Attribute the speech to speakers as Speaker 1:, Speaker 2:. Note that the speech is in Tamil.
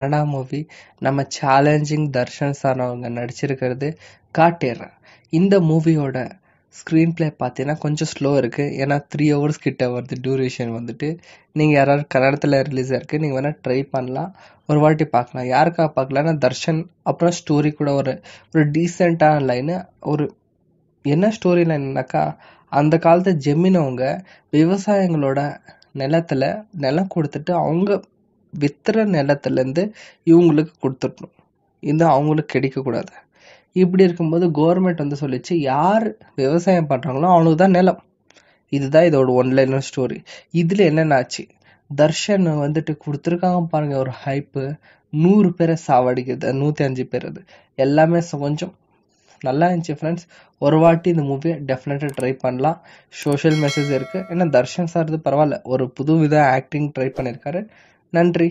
Speaker 1: கன்னடா மூவி. நம்ம சேலஞ்சிங் தர்ஷன் சார் அவங்க நடிச்சிருக்கிறது காட்டேறேன். இந்த மூவியோட ஸ்க்ரீன் பிளே பார்த்தீங்கன்னா கொஞ்சம் ஸ்லோ இருக்குது. ஏன்னா 3 ஹவர்ஸ் கிட்ட வருது டியூரேஷன் வந்துட்டு. நீங்கள் யாராவது கன்னடத்தில் ரிலீஸ் ஆயிருக்கு, நீங்கள் வேணால் ட்ரை பண்ணலாம், ஒரு வாட்டி பார்க்கலாம். யாருக்காக பார்க்கலான்னா தர்ஷன், அப்புறம் ஸ்டோரி கூட ஒரு ஒரு டீசெண்டான லைனு. ஒரு என்ன ஸ்டோரி லைன்னாக்கா, அந்த காலத்து ஜெமினவங்க விவசாயிங்களோட நிலம் கொடுத்துட்டு அவங்க வித்துற நிலத்துலேருந்து இவங்களுக்கு கொடுத்துடணும், இது அவங்களுக்கு கிடைக்கக்கூடாது. இப்படி இருக்கும்போது கவர்மெண்ட் வந்து சொல்லிச்சு, யார் விவசாயம் பண்ணுறாங்களோ அவனுக்கு தான் நிலம். இதுதான் இதோட ஒன்லைனர் ஸ்டோரி. இதில் என்னென்ன ஆச்சு, தர்ஷன் வந்துட்டு கொடுத்துருக்காங்க பாருங்க ஒரு ஹைப்பு. 100 பேரை சாவடிக்கிறது, 105 பேர், அது எல்லாமே கொஞ்சம் நல்லா இருந்துச்சு ஃப்ரெண்ட்ஸ். ஒரு வாட்டி இந்த மூவியை டெஃபினட்டாக ட்ரை பண்ணலாம். சோஷியல் மெசேஜ் இருக்குது. ஏன்னா தர்ஷன் சார் இது பரவாயில்ல, ஒரு புது வித ஆக்டிங் ட்ரை பண்ணியிருக்காரு. நன்றி.